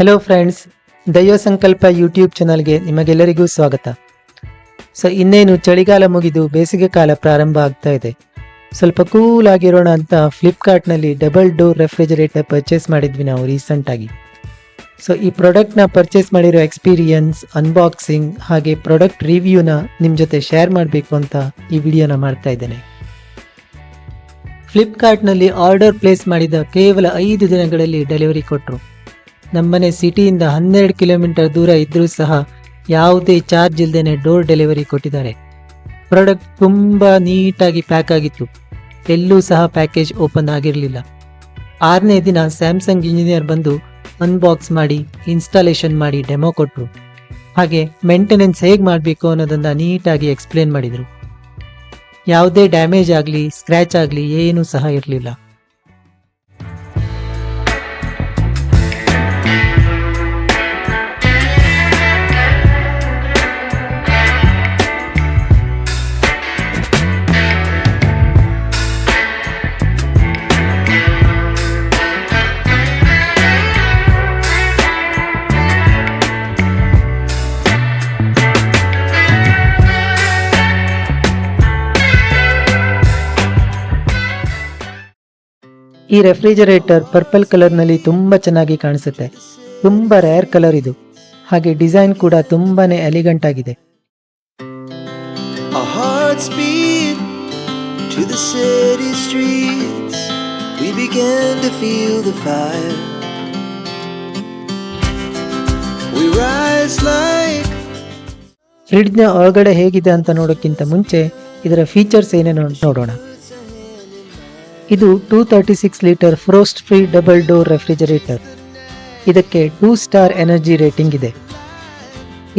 Hello friends, ದೈವ ಸಂಕಲ್ಪ YouTube ಚಾನಲ್ಗೆ ನಿಮಗೆಲ್ಲರಿಗೂ ಸ್ವಾಗತ. ಇನ್ನೇನು ಚಳಿಗಾಲ ಮುಗಿದು ಬೇಸಿಗೆ ಕಾಲ ಪ್ರಾರಂಭ ಆಗ್ತಾ ಇದೆ. ಸ್ವಲ್ಪ ಕೂಲ್ ಆಗಿರೋಣ ಅಂತ ಫ್ಲಿಪ್ಕಾರ್ಟ್ನಲ್ಲಿ ಡಬಲ್ ಡೋರ್ ರೆಫ್ರಿಜರೇಟರ್ ಪರ್ಚೇಸ್ ಮಾಡಿದ್ವಿ ನಾವು ರೀಸೆಂಟಾಗಿ. ಈ ಪ್ರಾಡಕ್ಟ್ನ ಪರ್ಚೇಸ್ ಮಾಡಿರೋ ಎಕ್ಸ್ಪೀರಿಯನ್ಸ್, ಅನ್ಬಾಕ್ಸಿಂಗ್ ಹಾಗೆ ಪ್ರಾಡಕ್ಟ್ ರಿವ್ಯೂನ ನಿಮ್ಮ ಜೊತೆ ಶೇರ್ ಮಾಡಬೇಕು ಅಂತ ಈ ವಿಡಿಯೋನ ಮಾಡ್ತಾ ಇದ್ದೇನೆ. ಫ್ಲಿಪ್ಕಾರ್ಟ್ನಲ್ಲಿ ಆರ್ಡರ್ ಪ್ಲೇಸ್ ಮಾಡಿದ ಕೇವಲ 5 ದಿನಗಳಲ್ಲಿ ಡೆಲಿವರಿ ಕೊಟ್ಟರು. ನಮ್ಮನೆ ಸಿಟಿಯಿಂದ 12 ಕಿಲೋಮೀಟರ್ ದೂರ ಇದ್ರೂ ಸಹ ಯಾವುದೇ ಚಾರ್ಜ್ ಇಲ್ಲದೇನೆ ಡೋರ್ ಡೆಲಿವರಿ ಕೊಟ್ಟಿದ್ದಾರೆ. ಪ್ರಾಡಕ್ಟ್ ತುಂಬ ನೀಟಾಗಿ ಪ್ಯಾಕ್ ಆಗಿತ್ತು. ಎಲ್ಲೂ ಸಹ ಪ್ಯಾಕೇಜ್ ಓಪನ್ ಆಗಿರಲಿಲ್ಲ. 6ನೇ ದಿನ ಸ್ಯಾಮ್ಸಂಗ್ ಇಂಜಿನಿಯರ್ ಬಂದು ಅನ್ಬಾಕ್ಸ್ ಮಾಡಿ ಇನ್ಸ್ಟಾಲೇಷನ್ ಮಾಡಿ ಡೆಮೋ ಕೊಟ್ಟರು. ಹಾಗೆ ಮೇಂಟೆನೆನ್ಸ್ ಹೇಗೆ ಮಾಡಬೇಕು ಅನ್ನೋದನ್ನು ನೀಟಾಗಿ ಎಕ್ಸ್ಪ್ಲೇನ್ ಮಾಡಿದರು. ಯಾವುದೇ ಡ್ಯಾಮೇಜ್ ಆಗಲಿ ಸ್ಕ್ರ್ಯಾಚ್ ಆಗಲಿ ಏನೂ ಸಹ ಇರಲಿಲ್ಲ. ಈ ರೆಫ್ರಿಜರೇಟರ್ ಪರ್ಪಲ್ ಕಲರ್ನಲ್ಲಿ ತುಂಬ ಚೆನ್ನಾಗಿ ಕಾಣಿಸುತ್ತೆ. ತುಂಬ ರೇರ್ ಕಲರ್ ಇದು. ಹಾಗೆ ಡಿಸೈನ್ ಕೂಡ ತುಂಬಾನೇ ಎಲಿಗೆಂಟ್ ಆಗಿದೆ. ಫ್ರಿಡ್ಜ್ನ ಒಳಗಡೆ ಹೇಗಿದೆ ಅಂತ ನೋಡೋಕ್ಕಿಂತ ಮುಂಚೆ ಇದರ ಫೀಚರ್ಸ್ ಏನೇನು ನೋಡೋಣ. ಇದು 236 litre frost free double door refrigerator. ಇದಕ್ಕೆ 2 ಸ್ಟಾರ್ ಎನರ್ಜಿ ರೇಟಿಂಗ್ ಇದೆ.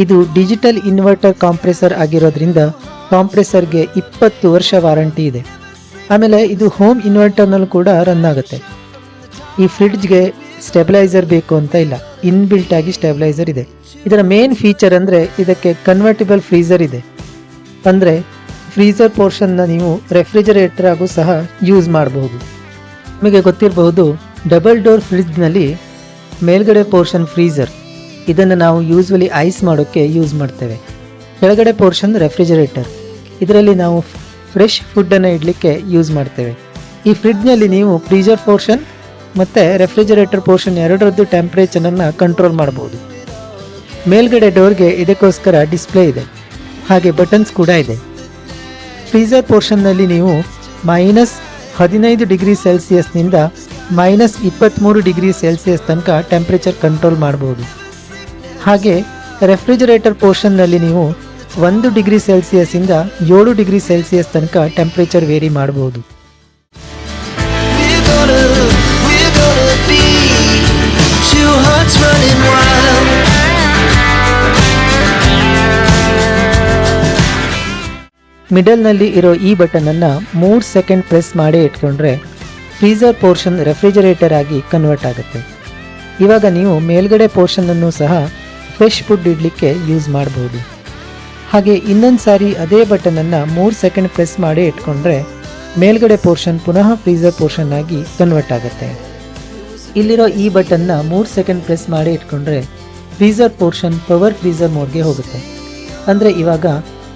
ಇದು ಡಿಜಿಟಲ್ ಇನ್ವರ್ಟರ್ ಕಾಂಪ್ರೆಸರ್ ಆಗಿರೋದ್ರಿಂದ ಕಾಂಪ್ರೆಸರ್ಗೆ 20 ವರ್ಷ ವಾರಂಟಿ ಇದೆ. ಆಮೇಲೆ ಇದು ಹೋಮ್ ಇನ್ವರ್ಟರ್ನಲ್ಲೂ ಕೂಡ ರನ್ ಆಗುತ್ತೆ. ಈ ಫ್ರಿಡ್ಜ್ಗೆ ಸ್ಟೆಬಿಲೈಸರ್ ಬೇಕು ಅಂತ ಇಲ್ಲ, ಇನ್ಬಿಲ್ಟ್ ಆಗಿ ಸ್ಟೆಬಿಲೈಸರ್ ಇದೆ. ಇದರ ಮೇನ್ ಫೀಚರ್ ಅಂದರೆ ಇದಕ್ಕೆ ಕನ್ವರ್ಟಿಬಲ್ ಫ್ರೀಸರ್ ಇದೆ. ಅಂದರೆ ಫ್ರೀಸರ್ ಪೋರ್ಷನ್ನ ನೀವು ರೆಫ್ರಿಜರೇಟರ್ ಆಗೂ ಸಹ ಯೂಸ್ ಮಾಡಬಹುದು. ನಿಮಗೆ ಗೊತ್ತಿರಬಹುದು, ಡಬಲ್ ಡೋರ್ ಫ್ರಿಡ್ಜ್ನಲ್ಲಿ ಮೇಲ್ಗಡೆ ಪೋರ್ಷನ್ ಫ್ರೀಸರ್, ಇದನ್ನು ನಾವು ಯೂಸ್ವಲಿ ಐಸ್ ಮಾಡೋಕ್ಕೆ ಯೂಸ್ ಮಾಡ್ತೇವೆ. ಕೆಳಗಡೆ ಪೋರ್ಷನ್ ರೆಫ್ರಿಜರೇಟರ್, ಇದರಲ್ಲಿ ನಾವು ಫ್ರೆಶ್ ಫುಡ್ಡನ್ನು ಇಡಲಿಕ್ಕೆ ಯೂಸ್ ಮಾಡ್ತೇವೆ. ಈ ಫ್ರಿಡ್ಜ್ನಲ್ಲಿ ನೀವು ಫ್ರೀಜರ್ ಪೋರ್ಷನ್ ಮತ್ತು ರೆಫ್ರಿಜರೇಟರ್ ಪೋರ್ಷನ್ ಎರಡರದ್ದು ಟೆಂಪ್ರೇಚರನ್ನು ಕಂಟ್ರೋಲ್ ಮಾಡಬಹುದು. ಮೇಲ್ಗಡೆ ಡೋರ್ಗೆ ಇದಕ್ಕೋಸ್ಕರ ಡಿಸ್ಪ್ಲೇ ಇದೆ, ಹಾಗೆ ಬಟನ್ಸ್ ಕೂಡ ಇದೆ. ಫ್ರೀಸರ್ ಪೋರ್ಷನ್ನಲ್ಲಿ ನೀವು -15 ಡಿಗ್ರಿ ಸೆಲ್ಸಿಯಸ್ನಿಂದ -23 ಡಿಗ್ರಿ ಸೆಲ್ಸಿಯಸ್ ತನಕ ಟೆಂಪ್ರೇಚರ್ ಕಂಟ್ರೋಲ್ ಮಾಡಬಹುದು. ಹಾಗೆ ರೆಫ್ರಿಜರೇಟರ್ ಪೋರ್ಷನ್ನಲ್ಲಿ ನೀವು 1 ಡಿಗ್ರಿ ಸೆಲ್ಸಿಯಸ್ಸಿಂದ 7 ಡಿಗ್ರಿ ಸೆಲ್ಸಿಯಸ್ ತನಕ ಟೆಂಪ್ರೇಚರ್ ವೇರಿ ಮಾಡಬಹುದು. ಮಿಡಲ್ನಲ್ಲಿ ಇರೋ ಈ ಬಟನನ್ನು 3 ಸೆಕೆಂಡ್ ಪ್ರೆಸ್ ಮಾಡಿ ಇಟ್ಕೊಂಡ್ರೆ ಫ್ರೀಸರ್ ಪೋರ್ಷನ್ ರೆಫ್ರಿಜರೇಟರ್ ಆಗಿ ಕನ್ವರ್ಟ್ ಆಗುತ್ತೆ. ಇವಾಗ ನೀವು ಮೇಲ್ಗಡೆ ಪೋರ್ಷನನ್ನು ಸಹ ಫ್ರೆಶ್ ಫುಡ್ ಇಡಲಿಕ್ಕೆ ಯೂಸ್ ಮಾಡಬಹುದು. ಹಾಗೆ ಇನ್ನೊಂದು ಸಾರಿ ಅದೇ ಬಟನನ್ನು 3 ಸೆಕೆಂಡ್ ಪ್ರೆಸ್ ಮಾಡಿ ಇಟ್ಕೊಂಡ್ರೆ ಮೇಲ್ಗಡೆ ಪೋರ್ಷನ್ ಪುನಃ ಫ್ರೀಸರ್ ಪೋರ್ಷನ್ ಆಗಿ ಕನ್ವರ್ಟ್ ಆಗುತ್ತೆ. ಇಲ್ಲಿರೋ ಈ ಬಟನ್ನ 3 ಸೆಕೆಂಡ್ ಪ್ರೆಸ್ ಮಾಡಿ ಇಟ್ಕೊಂಡ್ರೆ ಫ್ರೀಸರ್ ಪೋರ್ಷನ್ ಪವರ್ ಫ್ರೀಸರ್ ಮೋಡ್ಗೆ ಹೋಗುತ್ತೆ. ಅಂದರೆ ಇವಾಗ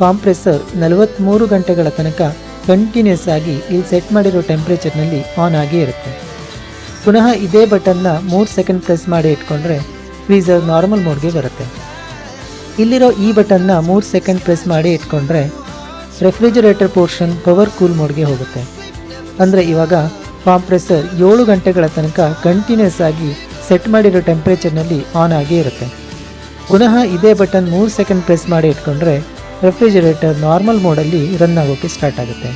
ಕಾಂಪ್ರೆಸರ್ 43 ಗಂಟೆಗಳ ತನಕ ಕಂಟಿನ್ಯೂಸ್ ಆಗಿ ಇಲ್ಲಿ ಸೆಟ್ ಮಾಡಿರೋ ಟೆಂಪ್ರೇಚರ್ನಲ್ಲಿ ಆನ್ ಆಗೇ ಇರುತ್ತೆ. ಪುನಃ ಇದೇ ಬಟನ್ನ 3 ಸೆಕೆಂಡ್ ಪ್ರೆಸ್ ಮಾಡಿ ಇಟ್ಕೊಂಡ್ರೆ ಫ್ರೀಸರ್ ನಾರ್ಮಲ್ ಮೋಡ್ಗೆ ಬರುತ್ತೆ. ಇಲ್ಲಿರೋ ಈ ಬಟನ್ನ 3 ಸೆಕೆಂಡ್ ಪ್ರೆಸ್ ಮಾಡಿ ಇಟ್ಕೊಂಡ್ರೆ ರೆಫ್ರಿಜರೇಟರ್ ಪೋರ್ಷನ್ ಪವರ್ ಕೂಲ್ ಮೋಡ್ಗೆ ಹೋಗುತ್ತೆ. ಅಂದರೆ ಇವಾಗ ಕಾಂಪ್ರೆಸರ್ 7 ಗಂಟೆಗಳ ತನಕ ಕಂಟಿನ್ಯೂಸ್ ಆಗಿ ಸೆಟ್ ಮಾಡಿರೋ ಟೆಂಪ್ರೇಚರ್ನಲ್ಲಿ ಆನ್ ಆಗೇ ಇರುತ್ತೆ. ಪುನಃ ಇದೇ ಬಟನ್ 3 ಸೆಕೆಂಡ್ ಪ್ರೆಸ್ ಮಾಡಿ ಇಟ್ಕೊಂಡ್ರೆ ರೆಫ್ರಿಜರೇಟರ್ ನಾರ್ಮಲ್ ಮೋಡಲ್ಲಿ ರನ್ ಆಗೋಕ್ಕೆ ಸ್ಟಾರ್ಟ್ ಆಗುತ್ತೆ.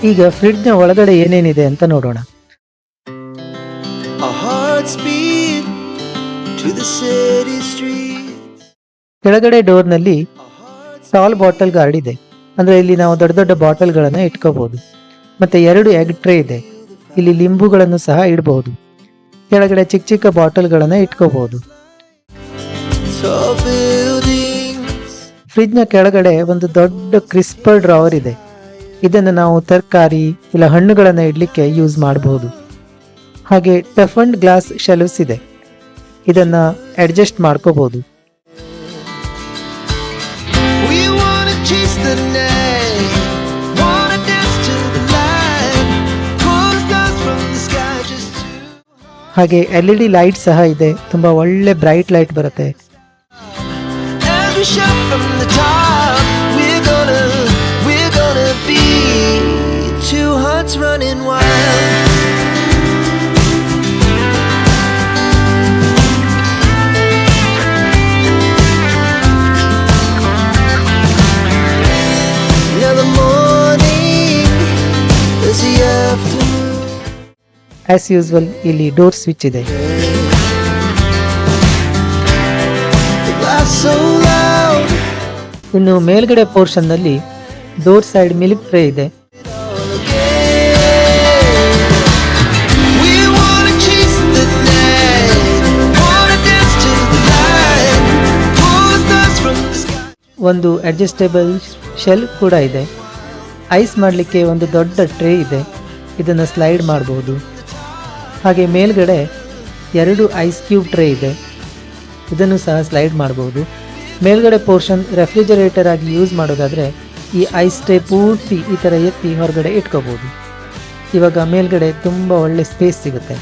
ಈಗ ಫ್ರಿಡ್ಜ್ನ ಒಳಗಡೆ ಏನೇನಿದೆ ಅಂತ ನೋಡೋಣ. ಕೆಳಗಡೆ ಡೋರ್ನಲ್ಲಿ ಟಾಲ್ ಬಾಟಲ್ ಗಾರ್ಡ್ ಇದೆ. ಅಂದರೆ ಇಲ್ಲಿ ನಾವು ದೊಡ್ಡ ದೊಡ್ಡ ಬಾಟಲ್ಗಳನ್ನು ಇಟ್ಕೋಬಹುದು. ಮತ್ತು 2 ಎಗ್ ಟ್ರೇ ಇದೆ. ಇಲ್ಲಿ ಲಿಂಬುಗಳನ್ನು ಸಹ ಇಡಬಹುದು. ಕೆಳಗಡೆ ಚಿಕ್ಕ ಚಿಕ್ಕ ಬಾಟಲ್ಗಳನ್ನು ಇಟ್ಕೋಬಹುದು. ಫ್ರಿಡ್ಜ್ನ ಕೆಳಗಡೆ ಒಂದು ದೊಡ್ಡ ಕ್ರಿಸ್ಪರ್ ಡ್ರಾವರ್ ಇದೆ. ಇದನ್ನು ನಾವು ತರಕಾರಿ ಇಲ್ಲ ಹಣ್ಣುಗಳನ್ನು ಇಡಲಿಕ್ಕೆ ಯೂಸ್ ಮಾಡಬಹುದು. ಹಾಗೆ ಟಫನ್ಡ್ ಗ್ಲಾಸ್ ಶೆಲ್ವ್ಸ್ ಇದೆ, ಇದನ್ನ ಅಡ್ಜಸ್ಟ್ ಮಾಡ್ಕೋಬಹುದು. ಹಾಗೆ LED ಲೈಟ್ ಸಹ ಇದೆ, ತುಂಬಾ ಒಳ್ಳೆ ಬ್ರೈಟ್ ಲೈಟ್ ಬರುತ್ತೆ. ಆಸ್ ಯೂಸ್ವಲ್ ಇಲ್ಲಿ ಡೋರ್ ಸ್ವಿಚ್ ಇದೆ. ಇನ್ನು ಮೇಲ್ಗಡೆ ಪೋರ್ಷನ್ ನಲ್ಲಿ ಡೋರ್ ಸೈಡ್ ಮಿಲ್ಕ್ ಟ್ರೇ ಇದೆ. ಒಂದು ಅಡ್ಜಸ್ಟೇಬಲ್ ಶೆಲ್ ಕೂಡ ಇದೆ. ಐಸ್ ಮಾಡಲಿಕ್ಕೆ ಒಂದು ದೊಡ್ಡ ಟ್ರೇ ಇದೆ, ಇದನ್ನು ಸ್ಲೈಡ್ ಮಾಡಬಹುದು. ಹಾಗೆ ಮೇಲ್ಗಡೆ 2 ಐಸ್ ಕ್ಯೂಬ್ ಟ್ರೇ ಇದೆ, ಇದನ್ನು ಸಹ ಸ್ಲೈಡ್ ಮಾಡಬಹುದು. ಮೇಲ್ಗಡೆ ಪೋರ್ಷನ್ ರೆಫ್ರಿಜರೇಟರ್ ಆಗಿ ಯೂಸ್ ಮಾಡೋದಾದರೆ ಈ ಐಸ್ ಟ್ರೇ ಪೂರ್ತಿ ಈ ಥರ ಎತ್ತಿ ಹೊರಗಡೆ ಇಟ್ಕೋಬಹುದು. ಇವಾಗ ಮೇಲ್ಗಡೆ ತುಂಬ ಒಳ್ಳೆ ಸ್ಪೇಸ್ ಸಿಗುತ್ತೆ.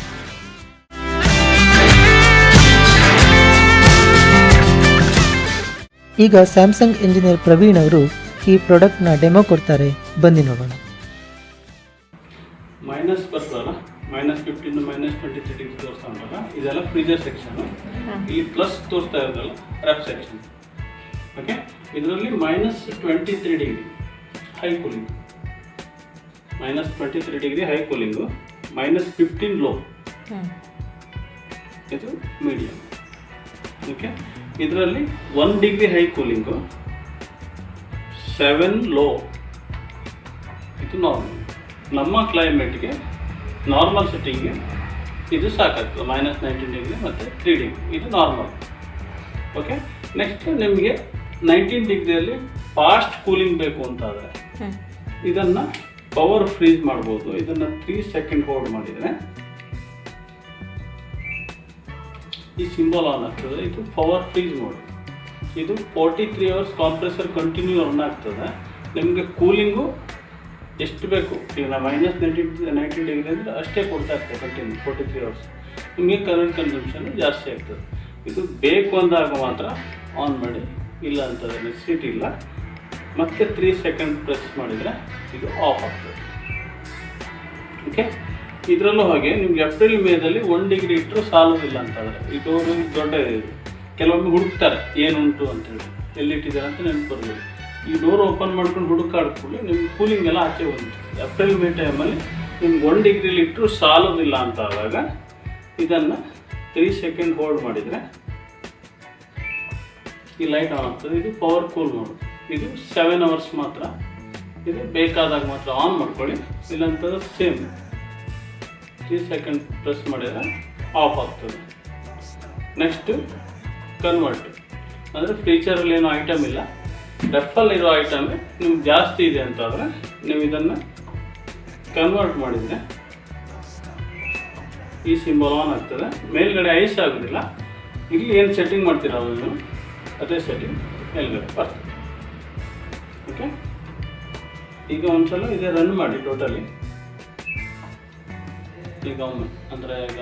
ಈಗ ಸ್ಯಾಮ್ಸಂಗ್ ಇಂಜಿನಿಯರ್ ಪ್ರವೀಣ್ ಅವರು ಈ ಪ್ರಾಡಕ್ಟ್ನ ಡೆಮೋ ಕೊಡ್ತಾರೆ, ಬನ್ನಿ ನೋಡೋಣ. ಮೈನಸ್ ಬರ್ತದಲ್ಲ, -15 -23 ಡಿಗ್ರಿ ತೋರಿಸ್ತಾ ಉಂಟಲ್ಲ, ಇದೆಲ್ಲ ಫ್ರೀಜರ್ ಸೆಕ್ಷನ್. ಇಲ್ಲಿ ಪ್ಲಸ್ ತೋರಿಸ್ತಾ ಇರೋದಲ್ಲ ರೆಫ್ ಸೆಕ್ಷನ್. ಓಕೆ, ಇದರಲ್ಲಿ -23 degree high cooling, -23 degree high cooling, -15 low, ಇದು ಮೀಡಿಯಂ. ಓಕೆ, ಇದರಲ್ಲಿ 1 ಡಿಗ್ರಿ ಹೈ ಕೂಲಿಂಗು, 7 ಲೋ, ಇದು ನಾರ್ಮಲ್. ನಮ್ಮ ಕ್ಲೈಮೇಟ್ಗೆ ನಾರ್ಮಲ್ ಸೆಟ್ಟಿಂಗ್ಗೆ ಇದು ಸಾಕಾಗ್ತದೆ, -19 ಡಿಗ್ರಿ ಮತ್ತು 3 ಡಿಗ್ರಿ, ಇದು ನಾರ್ಮಲ್. ಓಕೆ, ನೆಕ್ಸ್ಟ್ ನಿಮಗೆ 19 ಡಿಗ್ರಿಯಲ್ಲಿ ಫಾಸ್ಟ್ ಕೂಲಿಂಗ್ ಬೇಕು ಅಂತಾದರೆ ಇದನ್ನು ಪವರ್ ಫ್ರೀಜ್ ಮಾಡ್ಬೋದು. ಇದನ್ನು 3 ಸೆಕೆಂಡ್ ಹೋಲ್ಡ್ ಮಾಡಿದರೆ ಈ ಸಿಂಬಲ್ ಆನ್ ಆಗ್ತದೆ, ಇದು ಪವರ್ ಫ್ರೀಜ್ ಮೋಡ್. ಇದು 43 ಅವರ್ಸ್ ಕಾಂಪ್ರೆಸರ್ ಕಂಟಿನ್ಯೂ ರನ್ ಆಗ್ತದೆ. ನಿಮಗೆ ಕೂಲಿಂಗು ಎಷ್ಟು ಬೇಕು, ಈಗ ನಾವು -19 ಡಿಗ್ರಿ ಅಂದರೆ ಅಷ್ಟೇ ಕೊಡ್ತಾ ಇರ್ತದೆ ಕಂಟಿನ್ಯೂ 43 ಅವರ್ಸ್. ನಿಮಗೆ ಕರೆಂಟ್ ಕನ್ಸಂಪ್ಷನ್ ಜಾಸ್ತಿ ಆಗ್ತದೆ. ಇದು ಬೇಕು ಅಂದಾಗ ಮಾತ್ರ ಆನ್ ಮಾಡಿ, ಇಲ್ಲ ಅಂತಂದರೆ ನೆಸೆಸಿಟಿ ಇಲ್ಲ. ಮತ್ತೆ 3 ಸೆಕೆಂಡ್ ಪ್ರೆಸ್ ಮಾಡಿದರೆ ಇದು ಆಫ್ ಆಗ್ತದೆ. ಓಕೆ, ಇದರಲ್ಲೂ ಹಾಗೆ ನಿಮ್ಗೆ ಏಪ್ರಿಲ್ ಮೇದಲ್ಲಿ 1 ಡಿಗ್ರಿ ಇಟ್ಟರು ಸಾಲೋದಿಲ್ಲ ಅಂತಂದರೆ ಇದು ದೊಡ್ಡ ಇದು. ಕೆಲವೊಮ್ಮೆ ಹುಡುಕ್ತಾರೆ ಏನುಂಟು ಅಂತೇಳಿ, ಎಲ್ಲಿಟ್ಟಿದ್ದಾರೆ ಅಂತ ನೆನಪು ಬರಲಿಲ್ಲ. ಈ ಡೋರ್ ಓಪನ್ ಮಾಡ್ಕೊಂಡು ಹುಡುಕಾಡ್ಕೊಳ್ಳಿ, ನಿಮ್ಗೆ ಕೂಲಿಂಗ್ ಎಲ್ಲ ಆಚೆ ಬಂತು. ಏಪ್ರಿಲ್ ಮೇ ಟೈಮಲ್ಲಿ ನಿಮ್ಗೆ 1 ಡಿಗ್ರಿಲಿ ಇಟ್ಟರು ಸಾಲೋದಿಲ್ಲ ಅಂತ ಆದಾಗ ಇದನ್ನು 3 ಸೆಕೆಂಡ್ ಹೋಲ್ಡ್ ಮಾಡಿದರೆ ಈ ಲೈಟ್ ಆನ್ ಆಗ್ತದೆ. ಇದು ಪವರ್ ಕೂಲ್ ಮೋಡ್, ಇದು 7 ಅವರ್ಸ್ ಮಾತ್ರ. ಇದು ಬೇಕಾದಾಗ ಮಾತ್ರ ಆನ್ ಮಾಡ್ಕೊಳ್ಳಿ, ಇಲ್ಲಾಂತಂದ್ರೆ ಸೇಮ್ 3 ಸೆಕೆಂಡ್ ಪ್ರೆಸ್ ಮಾಡಿದರೆ ಆಫ್ ಆಗ್ತದೆ. ನೆಕ್ಸ್ಟು ಕನ್ವರ್ಟ್, ಅಂದರೆ ಫ್ಯೂಚರಲ್ಲಿ ಏನೋ ಐಟಮ್ ಇಲ್ಲ, ರೆಫಲ್ಲಿರೋ ಐಟಮ್ ನಿಮ್ಗೆ ಜಾಸ್ತಿ ಇದೆ ಅಂತಾದರೆ ನೀವು ಇದನ್ನು ಕನ್ವರ್ಟ್ ಮಾಡಿದರೆ ಈ ಸಿಂಬಲ್ ಆನ್ ಆಗ್ತದೆ. ಮೇಲ್ಗಡೆ ಐಸ್ ಆಗೋದಿಲ್ಲ. ಇಲ್ಲಿ ಏನು ಸೆಟ್ಟಿಂಗ್ ಮಾಡ್ತೀರ ನೀವು ಅದೇ ಸೆಟ್ಟಿಂಗ್ ಮೇಲ್ಗಡೆ ಬರ್ತದೆ. ಓಕೆ, ಈಗ ಒಂದ್ಸಲ ಇದೇ ರನ್ ಮಾಡಿ ಟೋಟಲಿ. ಈಗ ಅಂದರೆ ಈಗ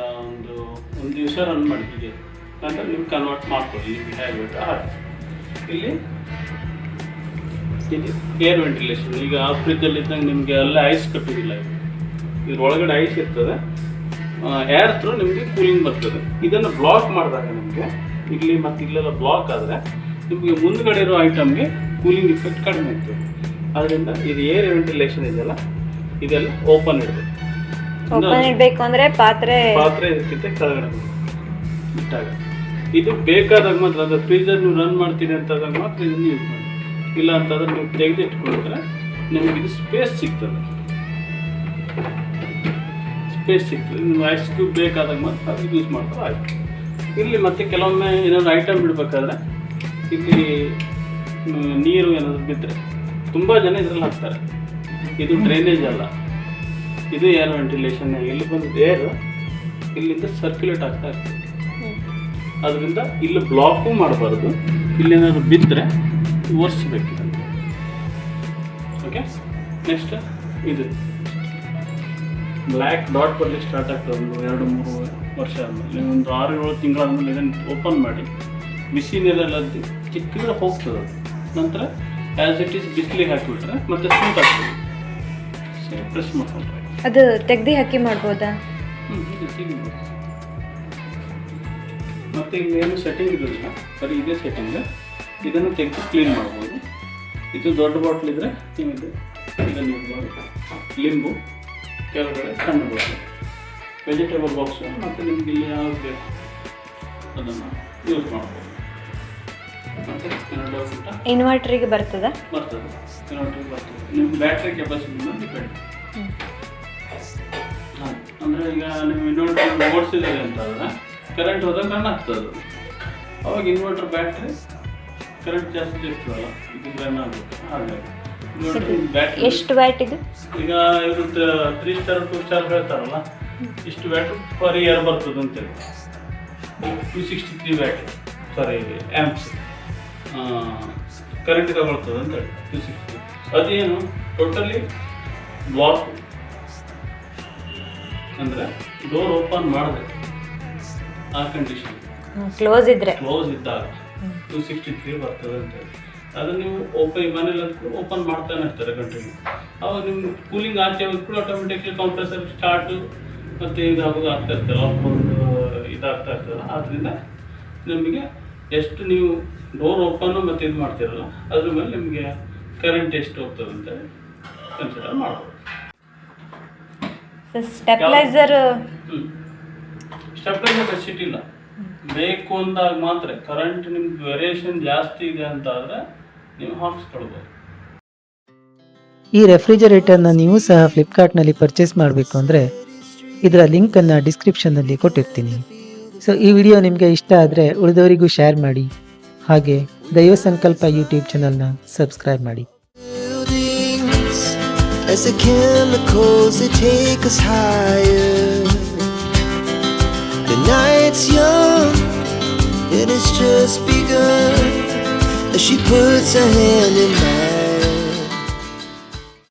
ಒಂದು ದಿವಸ ರನ್ ಮಾಡಿ, ಹೀಗೆ ನಂತರ ನೀವು ಕನ್ವರ್ಟ್ ಮಾಡ್ಕೊಳ್ಳಿ ನಿಮಗೆ ಹೇಗೆ ಬೇಕು ಹಾಗೆ. ಇಲ್ಲಿ ಇದು ಏರ್ ವೆಂಟಿಲೇಷನ್. ಈಗ ಆ ಫ್ರಿಜ್ಜಲ್ಲಿ ಇದ್ದಂಗೆ ನಿಮಗೆ ಅಲ್ಲೇ ಐಸ್ ಕಟ್ಟೋದಿಲ್ಲ, ಇದ್ರೊಳಗಡೆ ಐಸ್ ಇರ್ತದೆ, ಏರ್ ಥ್ರೂ ನಿಮಗೆ ಕೂಲಿಂಗ್ ಬರ್ತದೆ. ಇದನ್ನು ಬ್ಲಾಕ್ ಮಾಡಿದಾಗ ನಿಮಗೆ ಇಲ್ಲಿ ಮತ್ತು ಇಲ್ಲೆಲ್ಲ ಬ್ಲಾಕ್ ಆದರೆ ನಿಮಗೆ ಮುಂದ್ಗಡೆ ಇರೋ ಐಟಮ್ಗೆ ಕೂಲಿಂಗ್ ಇಫೆಕ್ಟ್ ಕಡಿಮೆ ಆಗ್ತದೆ. ಅದರಿಂದ ಇದು ಏರ್ ವೆಂಟಿಲೇಷನ್ ಇದೆಯಲ್ಲ, ಇದೆಲ್ಲ ಓಪನ್ ಇಡಬೇಕು ಅಂದರೆ ಪಾತ್ರೆ ಇದಕ್ಕಿಂತ ಕೆಳಗಡೆ ಇಟ್ಟಾಗ ಇದು ಬೇಕಾದಾಗ ಮಾತ್ರ, ಅಂದರೆ ಫ್ರೀಜರ್ ನೀವು ರನ್ ಮಾಡ್ತೀನಿ ಅಂತಾದಾಗ ಮಾತ್ರ ಇದನ್ನು ಯೂಸ್ ಮಾಡಿ. ಇಲ್ಲ ಅಂತಂದ್ರೆ ನೀವು ತೆಗೆದಿಟ್ಕೊಂಡ್ರೆ ನಿಮಗೆ ಇದು ಸ್ಪೇಸ್ ಸಿಗ್ತದೆ. ನೀವು ಐಸ್ ಕ್ಯೂಬ್ ಬೇಕಾದಾಗ ಮಾತ್ರ ಅದು ಯೂಸ್ ಮಾಡ್ತಾರೆ ಆಯ್ತು. ಇಲ್ಲಿ ಮತ್ತೆ ಕೆಲವೊಮ್ಮೆ ಏನಾದ್ರು ಐಟಮ್ ಬಿಡಬೇಕಾದ್ರೆ ಇಲ್ಲಿ ನೀರು ಏನಾದರೂ ಬಿದ್ದರೆ ತುಂಬ ಜನ ಇದರಲ್ಲಿ ಹಾಕ್ತಾರೆ. ಇದು ಡ್ರೈನೇಜ್ ಅಲ್ಲ, ಇದು ಏರ್ ವೆಂಟಿಲೇಷನ್. ಇಲ್ಲಿ ಬಂದು ಏರ್ ಇಲ್ಲಿಂದ ಸರ್ಕ್ಯುಲೇಟ್ ಆಗ್ತಾ ಇರ್ತದೆ. ಅದರಿಂದ ಇಲ್ಲಿ ಬ್ಲಾಕು ಮಾಡಬಾರ್ದು. ಇಲ್ಲೇನಾದ್ರು ಬಿದ್ದರೆ ಒರೆಸ್ಬೇಕು. ಓಕೆ, ನೆಕ್ಸ್ಟ್ ಇದು ಬ್ಲ್ಯಾಕ್ ಡಾಟ್ ಬರಲಿಕ್ಕೆ ಸ್ಟಾರ್ಟ್ ಆಗ್ತದೆ. ಒಂದು 2-3 ವರ್ಷ ಆದಮೇಲೆ, ನೀವು ಒಂದು 6-7 ತಿಂಗಳಾದ್ಮೇಲೆ ಇದನ್ನು ಓಪನ್ ಮಾಡಿ ಬಿಸಿ ನೀರೆಲ್ಲ ಚಿಕ್ಕಿದ್ರೆ ಹೋಗ್ತದೆ. ಅದು ನಂತರ ಆ್ಯಸ್ ಇಟ್ ಈಸ್ ಬಿಸಿಲಿಗೆ ಹಾಕಿಬಿಟ್ರೆ ಮತ್ತೆ ಸ್ಮೂತ್ ಆಗ್ತದೆ. ಸರಿ, ಪ್ರೆಸ್ ಮಾಡ್ಕೊಂಡ್ರೆ ಅದು ತೆಗ್ದು ಹಾಕಿ ಮಾಡ್ಬೋದಾ? ಇದು ತೆಗಿಬೋದು. ಮತ್ತು ಇಲ್ಲೇನು ಸೆಟ್ಟಿಂಗ್ ಇರೋದಿಲ್ಲ, ಬರೀ ಇದೇ ಸೆಟ್ಟಿಂಗ್. ಇದನ್ನು ತೆಗೆದು ಕ್ಲೀನ್ ಮಾಡ್ಬೋದು. ಇದು ದೊಡ್ಡ ಬಾಟ್ಲ್ ಇದ್ದರೆ ನಿಮಗೆ ಇದನ್ನು ಇರ್ಬೋದು. ಲಿಂಬು ಕೆಳಗಡೆ ಸಣ್ಣ ಬಾಟ್ಲು, ವೆಜಿಟೇಬಲ್ ಬಾಕ್ಸು, ಮತ್ತು ನಿಮ್ಗೆ ಇಲ್ಲಿ ಯಾವ್ದು ಬೇಕು ಅದನ್ನು ಯೂಸ್ ಮಾಡ್ಬೋದು. ಮತ್ತು ಇನ್ವರ್ಟ್ರಿಗೆ ಬರ್ತದೆ. ಇನ್ವರ್ಟ್ರಿಗೆ ಬರ್ತದೆ. ನಿಮ್ಮ ಬ್ಯಾಟ್ರಿ ಕೆಪಾಸಿಟಿ ಮೇಲೆ ಡಿಪೆಂಡ್. ಹಾಂ, ಅಂದರೆ ಈಗ ನೀವು ಇನ್ವರ್ಟರ್ ಓಡಿಸಿದ್ದೀರಿ ಅಂತಂದರೆ ಕರೆಂಟ್ ಹೋದಾಗ ರನ್ ಆಗ್ತದೆ. ಅವಾಗ ಇನ್ವರ್ಟರ್ ಬ್ಯಾಟ್ರಿ ಕರೆಂಟ್ ಜಾಸ್ತಿ ಇರ್ತದಲ್ಲ, ಇದು ರನ್ ಆಗುತ್ತೆ. ಹಾಗಾಗಿ ಇನ್ವರ್ಟರ್ ಬ್ಯಾಟ್ರಿ ಎಷ್ಟು ವ್ಯಾಟ್ ಇದು? ಈಗ ಇವರು 3 ಸ್ಟಾರ್ 2 ಸ್ಟಾರ್ ಹೇಳ್ತಾರಲ್ಲ, ಇಷ್ಟು ವ್ಯಾಟ್ ಪರ್ ಇಯರ್ ಬರ್ತದೆ ಅಂತೇಳಿ. 263 ವ್ಯಾಟ್, ಸಾರಿ ಆ್ಯಂಪ್ಸ್ ಕರೆಂಟ್ ತಗೊಳ್ತದೆ ಅಂತೇಳಿ 260. ಅದೇನು ಟೋಟಲಿ ಬ್ಲಾಕ್ ಅಂದರೆ ಡೋರ್ ಓಪನ್ ಮಾಡಿದೆ ಆ ಕಂಡೀಷನ್, ಕ್ಲೋಸ್ ಇದ್ದಾಗ 263 ಬರ್ತದೆ ಅಂತೇಳಿ. ಅದು ನೀವು ಮನೇಲಿ ಓಪನ್ ಮಾಡ್ತಾನೆ ಇರ್ತಾರೆ ಕಂಟಿನ್ಯೂ. ಅವಾಗ ನಿಮ್ಮ ಕೂಲಿಂಗ್ ಆಚೆ ಹೋಗ್ಬಿಟ್ಟು ಆಟೋಮೆಟಿಕ್ಲಿ ಕಂಪ್ರೆಸರ್ ಸ್ಟಾರ್ಟು ಮತ್ತು ಇದಾಗೋದು ಆಗ್ತಾ ಇರ್ತದೆ, ಒಂದು ಇದಾಗ್ತಾ ಇರ್ತದೆ. ಆದ್ದರಿಂದ ನಿಮಗೆ ಎಷ್ಟು ನೀವು ಡೋರ್ ಓಪನ್ನು ಮತ್ತು ಇದು ಮಾಡ್ತೀರಲ್ಲ ಅದ್ರ ಮೇಲೆ ನಿಮಗೆ ಕರೆಂಟ್ ಎಷ್ಟು ಹೋಗ್ತದೆ ಅಂತೇಳಿ ಕನ್ಸಿಡರ್ ಮಾಡ್ಬೋದು. ಸ್ಟೆಬಿಲೈಸರ್ ಫೆಸಿಲಿಟಿ ಇಲ್ಲ. ಬೇಕು ಅಂದಾಗ ಮಾತ್ರ ಕರೆಂಟ್ ನಿಮ್ಗೆ ವೇರಿಯೇಷನ್ ಜಾಸ್ತಿ ಇದೆ ಅಂತ ಆದರೆ ನೀವು ಹಾಕ್ಸ್ಕೊಳ್ಬೋದು. ಈ ರೆಫ್ರಿಜರೇಟರ್ನ ನೀವು ಸಹ ಫ್ಲಿಪ್ಕಾರ್ಟ್ನಲ್ಲಿ ಪರ್ಚೇಸ್ ಮಾಡಬೇಕು ಅಂದರೆ ಇದರ ಲಿಂಕನ್ನು ಡಿಸ್ಕ್ರಿಪ್ಷನ್ನಲ್ಲಿ ಕೊಟ್ಟಿರ್ತೀನಿ. ಸೊ ಈ ವಿಡಿಯೋ ನಿಮಗೆ ಇಷ್ಟ ಆದರೆ ಉಳಿದವರಿಗೂ ಶೇರ್ ಮಾಡಿ. ಹಾಗೆ ದೈವ ಸಂಕಲ್ಪ ಯೂಟ್ಯೂಬ್ ಚಾನಲ್ನ ಸಬ್ಸ್ಕ್ರೈಬ್ ಮಾಡಿ. As the chemicals they take us higher, the night's young and it's just begun, as she puts her hand in mine.